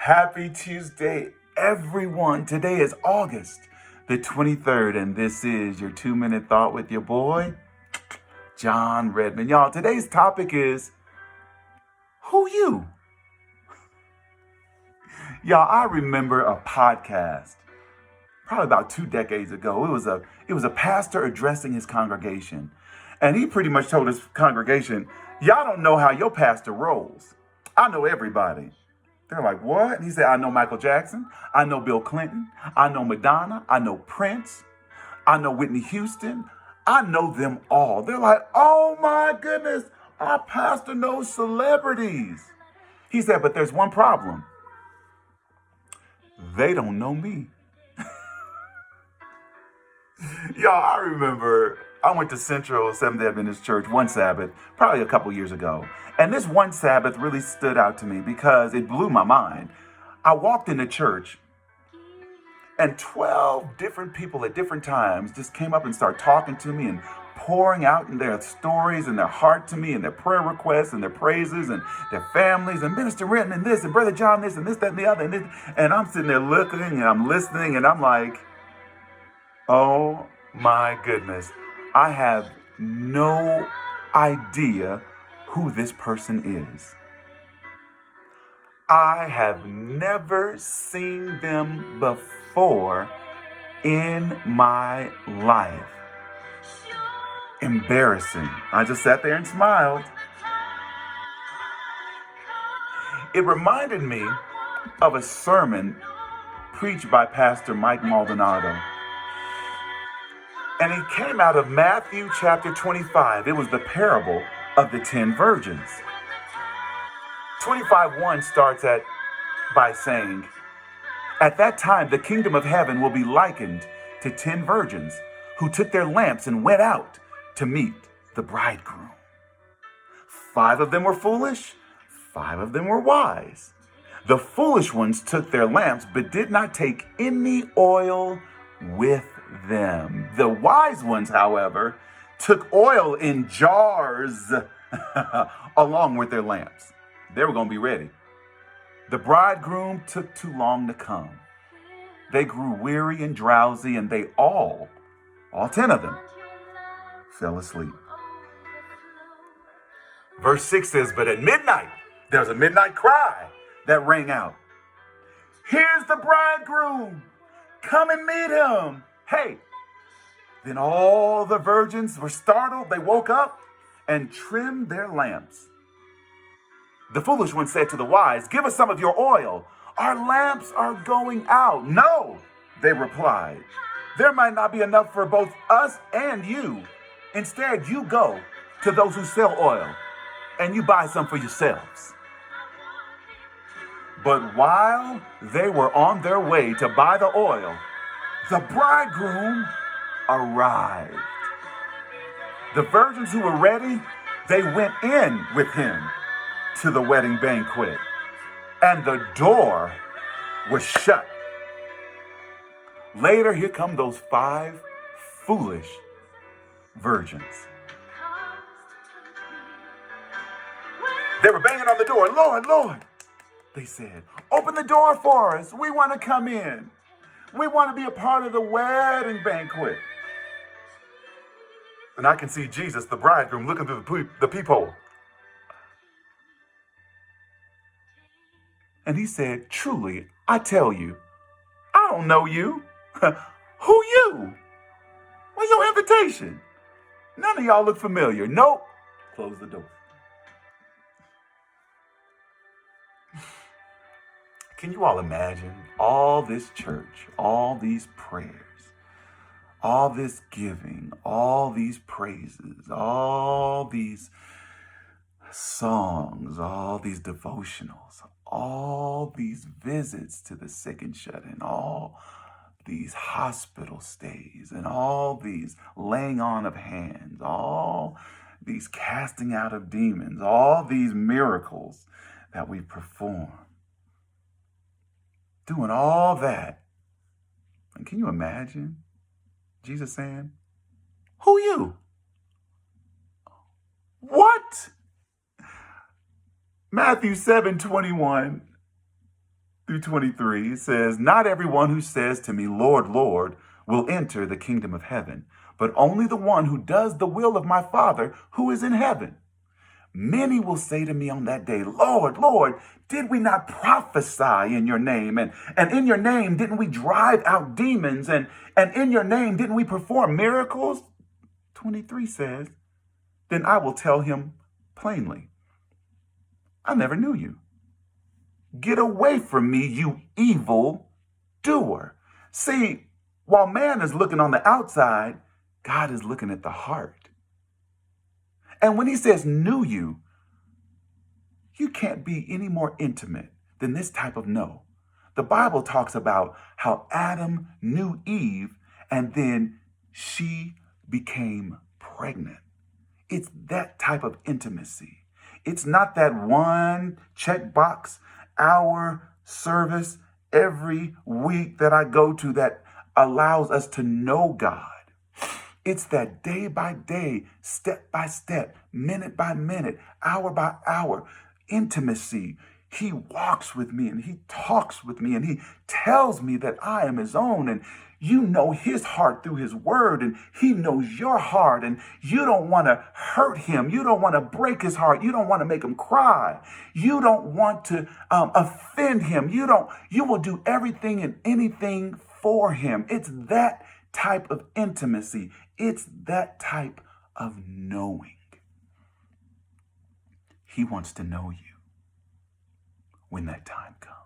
Happy Tuesday, everyone. Today is August the 23rd, and this is your 2-minute thought with your boy, John Redmon. Y'all, today's topic is, who you? Y'all, I remember a podcast probably about 2 decades ago. It was a pastor addressing his congregation, and he pretty much told his congregation, y'all don't know how your pastor rolls. I know everybody. They're like, what? And he said, I know Michael Jackson. I know Bill Clinton. I know Madonna. I know Prince. I know Whitney Houston. I know them all. They're like, oh my goodness, our pastor knows celebrities. He said, but there's one problem. They don't know me. Y'all, I remember I went to Central Seventh-day Adventist Church one Sabbath, probably a couple years ago. And this one Sabbath really stood out to me because it blew my mind. I walked into church and 12 different people at different times just came up and started talking to me and pouring out in their stories and their heart to me and their prayer requests and their praises and their families and Minister Renton and this and Brother John this and this, that, and the other. And I'm sitting there looking and I'm listening and I'm like, oh my goodness, I have no idea who this person is. I have never seen them before in my life. Embarrassing. I just sat there and smiled. It reminded me of a sermon preached by Pastor Mike Maldonado. And it came out of Matthew chapter 25. It was the parable of the 10 virgins. 25:1 starts by saying, at that time, the kingdom of heaven will be likened to 10 virgins who took their lamps and went out to meet the bridegroom. 5 of them were foolish, 5 of them were wise. The foolish ones took their lamps, but did not take any oil with them. The wise ones, however, took oil in jars along with their lamps. They were going to be ready. The bridegroom took too long to come. They grew weary and drowsy, and they all 10 of them, fell asleep. Verse 6 says, but at midnight, there was a midnight cry that rang out. Here's the bridegroom. Come and meet him. Hey. Then all the virgins were startled. They woke up and trimmed their lamps. The foolish one said to the wise, give us some of your oil. Our lamps are going out. No, they replied. There might not be enough for both us and you. Instead, you go to those who sell oil and you buy some for yourselves. But while they were on their way to buy the oil, the bridegroom arrived. The virgins who were ready, they went in with him to the wedding banquet, and the door was shut. Later, here come those 5 foolish virgins. They were banging on the door. Lord, Lord, they said, open the door for us. We want to come in. We want to be a part of the wedding banquet. And I can see Jesus, the bridegroom, looking through the peephole. And he said, truly, I tell you, I don't know you. Who you? Where's your invitation? None of y'all look familiar. Nope. Close the door. Can you all imagine all this church, all these prayers, all this giving, all these praises, all these songs, all these devotionals, all these visits to the sick and shut in, all these hospital stays, and all these laying on of hands, all these casting out of demons, all these miracles that we perform. Doing all that. And can you imagine Jesus saying, who you? What? Matthew 7:21 through 23 says, "Not everyone who says to me, 'Lord, Lord,' will enter the kingdom of heaven, but only the one who does the will of my Father who is in heaven. Many will say to me on that day, 'Lord, Lord, did we not prophesy in your name? And in your name, didn't we drive out demons? And in your name, didn't we perform miracles?' 23 says, then I will tell him plainly, 'I never knew you. Get away from me, you evil doer.'" See, while man is looking on the outside, God is looking at the heart. And when he says knew you can't be any more intimate than this type of know. The Bible talks about how Adam knew Eve and then she became pregnant. It's that type of intimacy. It's not that one checkbox hour service every week that I go to that allows us to know God. It's that day by day, step by step, minute by minute, hour by hour intimacy. He walks with me and he talks with me and he tells me that I am his own, and you know his heart through his word, and he knows your heart, and you don't want to hurt him. You don't want to break his heart. You don't want to make him cry. You don't want to offend him. You will do everything and anything for him. It's that type of intimacy. It's that type of knowing. He wants to know you when that time comes.